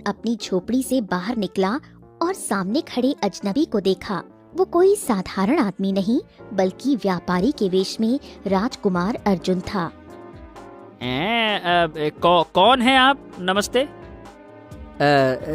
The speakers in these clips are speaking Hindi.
अपनी झोपड़ी से बाहर निकला और सामने खड़े अजनबी को देखा। वो कोई साधारण आदमी नहीं बल्कि व्यापारी के वेश में राजकुमार अर्जुन था। कौन है आप? नमस्ते।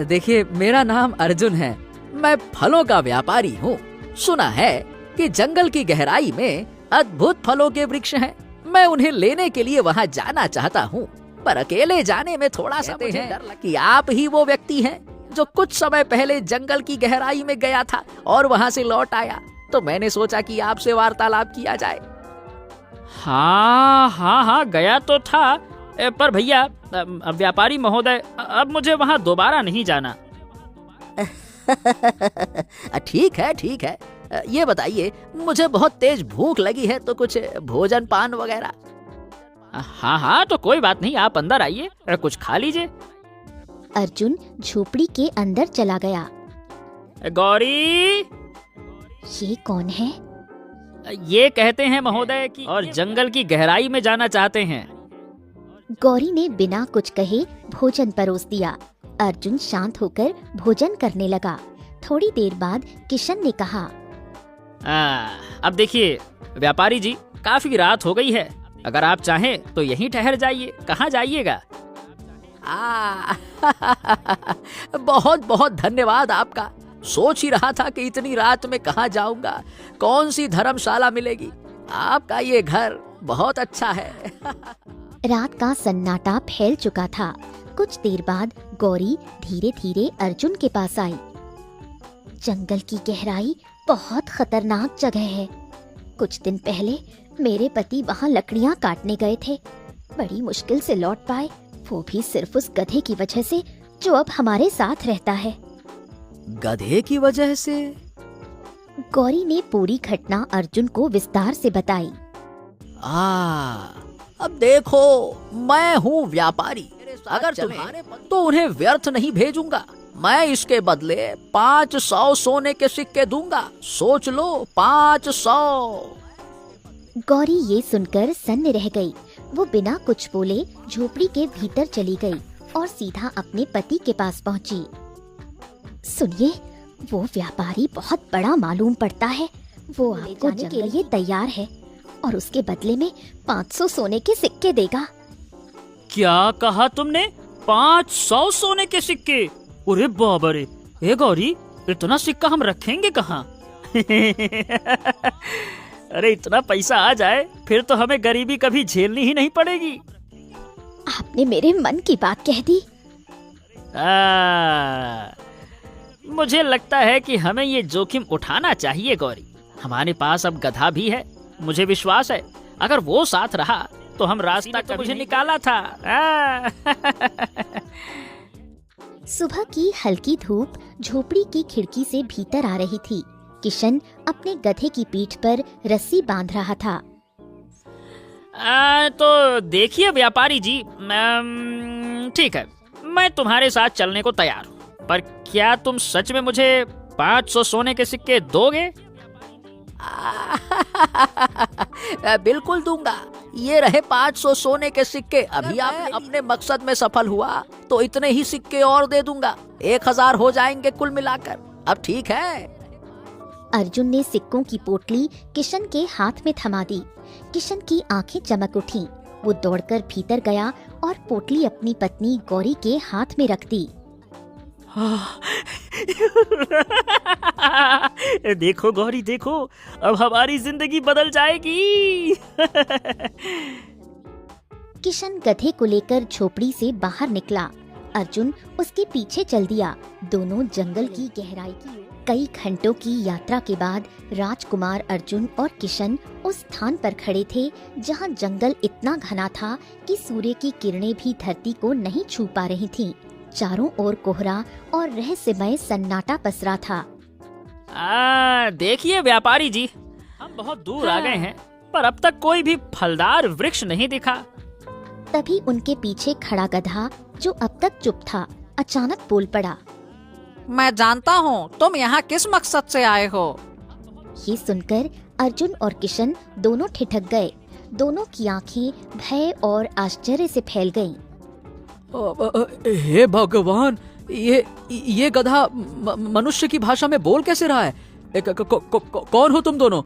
देखिए, मेरा नाम अर्जुन है। मैं फलों का व्यापारी हूँ। सुना है कि जंगल की गहराई में अद्भुत फलों के वृक्ष हैं। मैं उन्हें लेने के लिए वहाँ जाना चाहता हूँ, पर अकेले जाने में थोड़ा सा मुझे डर लगता है कि आप ही वो व्यक्ति हैं जो कुछ समय पहले जंगल की गहराई में गया था और वहाँ से लौट आया। तो मैंने सोचा कि आपसे वार्तालाप किया जाए। हाँ, गया तो था, पर भैया व्यापारी महोदय, अब मुझे वहाँ दोबारा नहीं जाना। ठीक है। ये बताइए, मुझे बहुत तेज भूख लगी है, तो कुछ भोजन पान वगैरह? हाँ, तो कोई बात नहीं, आप अंदर आइए, कुछ खा लीजिए। अर्जुन झोपड़ी के अंदर चला गया। गौरी! ये कौन है? ये कहते हैं महोदय कि और जंगल की गहराई में जाना चाहते हैं। गौरी ने बिना कुछ कहे भोजन परोस दिया। अर्जुन शांत होकर भोजन करने लगा। थोड़ी देर बाद किशन ने कहा, अब देखिए व्यापारी जी, काफी रात हो गई है, अगर आप चाहें तो यहीं ठहर जाइए। कहाँ जाइएगा? बहुत बहुत धन्यवाद आपका। सोच ही रहा था कि इतनी रात में कहाँ जाऊंगा, कौन सी धर्मशाला मिलेगी। आपका ये घर बहुत अच्छा है। रात का सन्नाटा फैल चुका था। कुछ देर बाद गौरी धीरे धीरे अर्जुन के पास आई। जंगल की गहराई बहुत खतरनाक जगह है। कुछ दिन पहले मेरे पति वहाँ लकड़ियाँ काटने गए थे। बड़ी मुश्किल से लौट पाए, वो भी सिर्फ उस गधे की वजह से जो अब हमारे साथ रहता है। गधे की वजह से? गौरी ने पूरी घटना अर्जुन को विस्तार से बताई। अब देखो, मैं हूँ व्यापारी। अगर तुम्हारे तो उन्हें व्यर्थ नहीं भेजूंगा। मैं इसके बदले 500 सोने के सिक्के दूंगा। सोच लो, 500। गौरी ये सुनकर सन्न रह गई। वो बिना कुछ बोले झोपड़ी के भीतर चली गई और सीधा अपने पति के पास पहुंची। सुनिए, वो व्यापारी बहुत बड़ा मालूम पड़ता है। वो आपको जाने के लिए तैयार है और उसके बदले में 500 सोने के सिक्के देगा। क्या कहा तुमने? 500 सोने के सिक्के? अरे बाबा रे! ए गौरी, इतना सिक्का हम रखेंगे कहाँ? अरे इतना पैसा आ जाए फिर तो हमें गरीबी कभी झेलनी ही नहीं पड़ेगी। आपने मेरे मन की बात कह दी। मुझे लगता है कि हमें ये जोखिम उठाना चाहिए गौरी। हमारे पास अब गधा भी है। मुझे विश्वास है अगर वो साथ रहा तो हम रास्ता तो मुझे निकाला था। सुबह की हल्की धूप झोपड़ी की खिड़की से भीतर आ रही थी। किशन अपने गधे की पीठ पर रस्सी बांध रहा था। तो देखिए व्यापारी जी, ठीक है, मैं तुम्हारे साथ चलने को तैयार हूँ, पर क्या तुम सच में मुझे 500 सोने के सिक्के दोगे? बिल्कुल दूंगा। ये रहे 500 सोने के सिक्के। अभी आपने अपने मकसद में सफल हुआ तो इतने ही सिक्के और दे दूंगा। 1000 हो जाएंगे कुल मिलाकर। अब ठीक है? अर्जुन ने सिक्कों की पोटली किशन के हाथ में थमा दी। किशन की आंखें चमक उठीं। वो दौड़कर भीतर गया और पोटली अपनी पत्नी गौरी के हाथ में रख दी। देखो गौरी, देखो, अब हमारी जिंदगी बदल जाएगी। किशन गधे को लेकर झोपड़ी से बाहर निकला। अर्जुन उसके पीछे चल दिया। दोनों जंगल की गहराई की कई घंटों की यात्रा के बाद राजकुमार अर्जुन और किशन उस स्थान पर खड़े थे जहां जंगल इतना घना था कि सूर्य की किरणें भी धरती को नहीं छू पा रही थीं। चारों ओर कोहरा और रहस्यमय सन्नाटा पसरा था। देखिए व्यापारी जी, हम बहुत दूर आ गए हैं, पर अब तक कोई भी फलदार वृक्ष नहीं दिखा। तभी उनके पीछे खड़ा गधा, जो अब तक चुप था, अचानक बोल पड़ा। मैं जानता हूँ तुम यहाँ किस मकसद से आए हो। ये सुनकर अर्जुन और किशन दोनों ठिठक गए। दोनों की आंखें भय और आश्चर्य से फैल गईं। हे भगवान, ये गधा मनुष्य की भाषा में बोल कैसे रहा है? कौन हो तुम दोनों?